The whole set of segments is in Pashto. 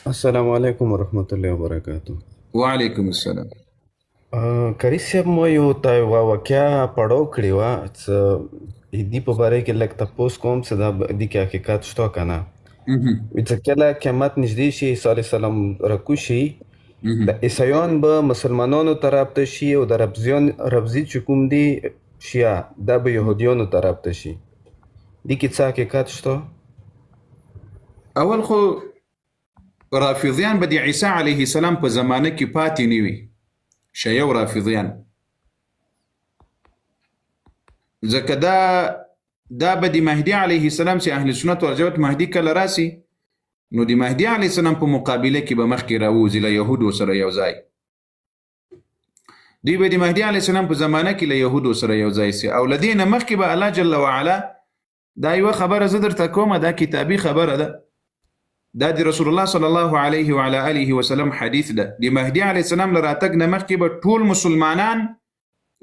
السلام علیکم ورحمت الله وبرکاتو. وعلیکم السلام. کری صاحب ما یو تا یوه واقعه پړاو کړې وه څه دې په باره کې لږ تپوس کوم څه د دې کې حقیقت شته که نه. چې کله قیامت نږدې شي عیسی علیه السلام راکوز شي د عیسایان به مسلمانانو طرف ته شي او د ربضي چې کوم دي شیعه دا به یهودیانو طرف ته شي. دې کې څه حقیقت شته؟ اول خو رافضیان به د عیسی علیه السلام په زمانه کې پاتې نه وي، شیعه او رافضیان، ځکه دا به د مهدي علیه السلام چې اهل سنت والجماعت مهدي کله راسي نو د مهدي علیه السلام په مقابله کې به مخکې راوځي له یهودو سره یو ځای. دوی به د مهدي علیه السلام په زمانه کې له یهودو سره یو ځای سي، او له دې نه مخکې به الله جل وعلا دا یوه خبره زه درته کومه، دا کتابي خبره ده، دا د رسول الله صلی الله علیه وعلى آله وسلم حدیث ده. د مهدي علیه السلام له راتګ نه مخکې به ټول مسلمانان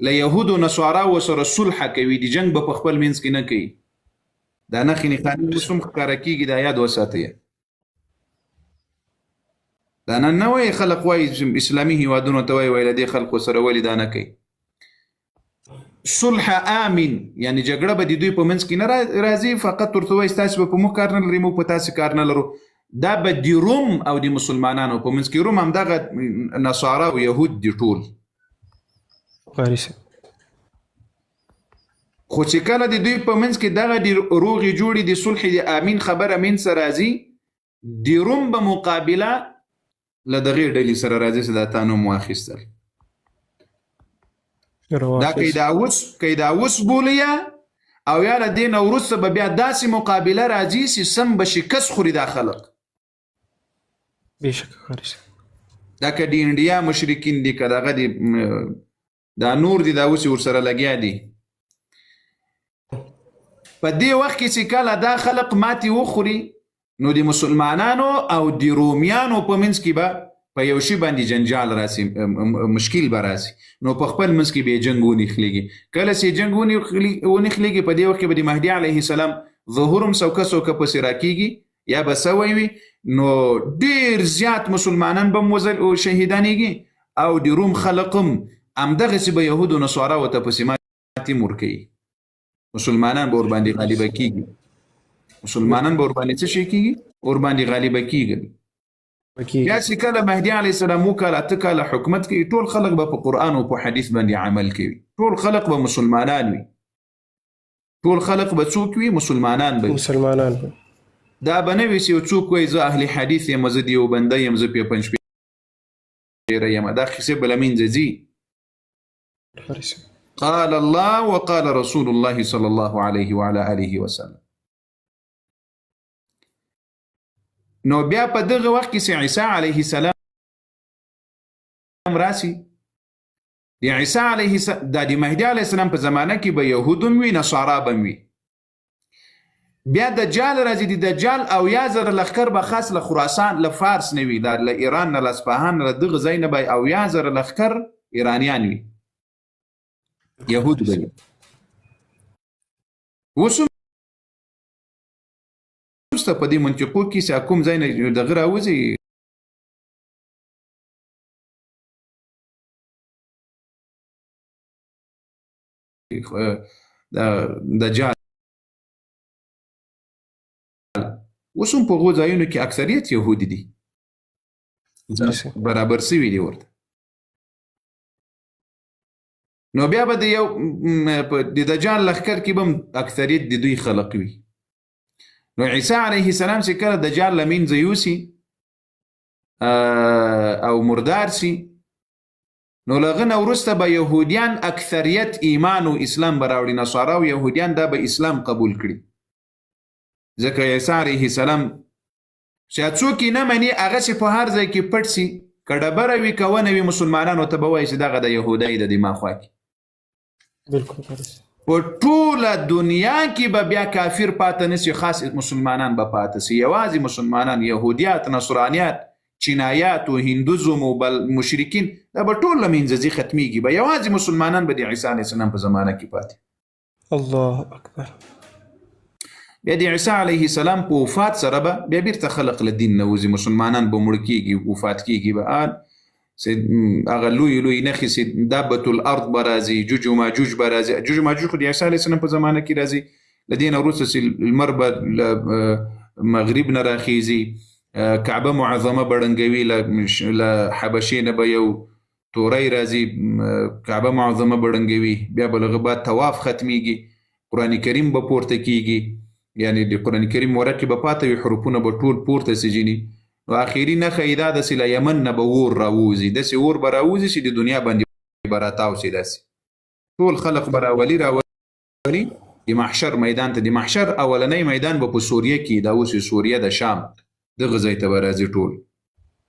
له یهودو نصاراو سره صلح کوي، د جنګ به په خپل منځ کې نه کوي. دا نښې نښانې اوس هم ښکاره کېږي، دا یاد وساتئ. دا نن نه وایي خلق وایي اسلامي هیوادونو ته وایي له دې خلقو سره ولې دا نه کوي. صلح آمن یعنی جګړه به د دوی په منځ کې نه راځي، فقط ورته وایي ستاسې به په موږ کار نه لري، موږ په تاسې کار نه لرو. دا به د روم او د مسلمانانو په منځ کې، روم همدغه نصارا او یهود دي ټول، خو چې کله د دوی په منځ کې دغه د روغې جوړې د صلح د آمین خبره منځ راځي، د روم به مقابله له دغې ډلې سره راځي چې دا تا نوم واخیستل. دا که دا اوس بولیا او یا له دې نه وروسته به بیا داسې مقابله راځي چې سم به شکست خوري دا خلق. دا که د انډیا مشرکین دي که دغه دي دا نور دي دا اوس ورسره لګیا دي. په دې وخت کې چې کله دا خلق ماتې وخوري نو د مسلمانانو او د رومیانو په منځ کې به په یو شي باندې جنجال راسي، مشکل به راسي، نو په خپل منځ کې به جنګ ونښلېږي. کله چې جنګ ونښلېږي په دې وخت کې به د مهدي علیه السلام ظهور هم څوکه څوکه پسې راکېږي یا به سوی وي، نو ډېر زیات مسلمانان به هم شهیدانېږي او د روم خلق هم همدغسې به یهودو نصاراو ته پسې ماتې ورکوي. مسلمانان به ورباندې غالبه کېږي، مسلمانان به ورباندې څه شی کېږي؟ ورباندې غالبه کېږي. بیا چې کله مهدي علیه السلام 2 کاله 8 کاله حکومت کوي، ټول خلق به په قرآن او په حدیث باندې عمل کوي، ټول خلق به مسلمانان وي، ټول خلق به څوک وي؟ مسلمانان به. دا به نه وي چې یو څوک وایي زه اهل حدیث یم، زه دیوبنده یم، زه پنجپیره یم، دا کیسې به له منځه ځي. قال الله وقال رسول الله صلی الله علیه وعلى آله وسلم. نو بیا په دغه وخت کې چې عیسی علیه السلام راسي، د عیسی علیه السلام د مهدي علیه السلام په زمانه کې به یهود هم وي، نصارا به هم وي. بیا دجال راځي، د دجال او یا زره لښکر به خاص له خراسان له فارس نه وي، له ایران نه له اصفهان له دغه ځای نه به او یا زره لښکر ایرانیان وي، یهود به وي. اوس وروسته په دې منطقو کې چې کوم ځای نه دغه راوځي دجال، اوس هم په هغو ځایونو کې اکثریت یهودي دي، برابر سوي دي ورته. نو بیا به د دجال لښکر کې به هم اکثریت د دوی خلق وي. نو عیسی علیه السلام چې کله دجال له منځه یوسي او مردار سي، نو له هغه نه وروسته به یهودیان اکثریت ایمان او اسلام به راوړي، نصارا او یهودیان دا به اسلام قبول کړي. ځکه عیسی علیه السلام چې څوک یې نه مني هغسې په هر ځای کې پټ سي، که ډبره وي که ونه وي، مسلمانانو ته به وایي چې دغه د یهودۍ د دې ماخوا کې. په ټوله دنیا کې به بیا کافر پاته نسی، خاص مسلمانان به پاته سي، یوازې مسلمانان، یهودیات، نصرانیات، چینایات و هندوزم و مشرکین دا به ټول له منځه ځي، ختمیږي به، یوازې مسلمانان به د عیسی علیه السلام په زمانه کې پاتې. الله اکبر. بیا د عیسی علیه السلام په وفات سره به بیا بیرته خلق له دین نه وځي، مسلمانان به مړه کېږي، وفات کېږي به هغه لوی نښې چې دابة الارض به راځي، جوج و ماجوج به راځي. جوج و ماجوج خو د عیسی علیه السلام په زمانه کې راځي، له دې نه وروسته چې لمر به له مغرب نه راخیږي، کعبه معظمه به ړنګوي، له حبشې نه به یو توری راځي، کعبه معظمه به ړنګوي، بیا به له هغه بعد طواف ختمیږي، قرآن کریم به پورته کېږي، یعنی د قرآن کریم ورقې به پاته وي، حروفونه به ټول پورته سي ځینې. نو آخري نښه یې دا ده چې له یمن نه به اور راوځي، داسې اور به راوځي چې د دنیا باندې به راتاو سي، داسې ټول خلق به راولي د محشر میدان ته. د محشر اولنی میدان به په سوریه کې، دا اوس سوریه د شام دغه ځای ته به راځي،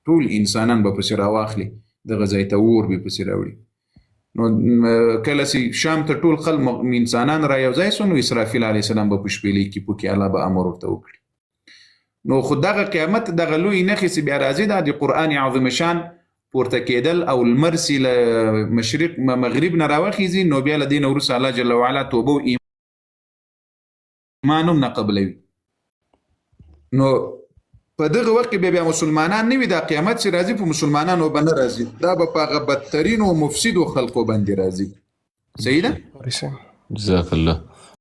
ټول انسانان به پسې راواخلي، دغه ځای ته اور به پسې راوړي. نو کله چې شام ته ټول خلک انسانان را یو ځای سو، نو اسرافیل علیه السلام به په شپېلۍ کې پکې الله به امر ورته وکړي. نو خو دغه قیامت دغه لوی نښې چې بیا راځي، دا د قرآن عظیم شان پورته کېدل او لمر چې له مشرق مغرب نه راوخیږي، نو بیا له دې نه وروسته الله جل وعلا توبه او ایمان هم نه قبلوي. نو په دغه وخت کې بیا مسلمانان نه وي، دا قیامت چې راځي په مسلمانانو به نه راځي، دا به په هغه بدترینو مفسدو خلقو باندې راځي. صحیح ده؟ جزاک الله.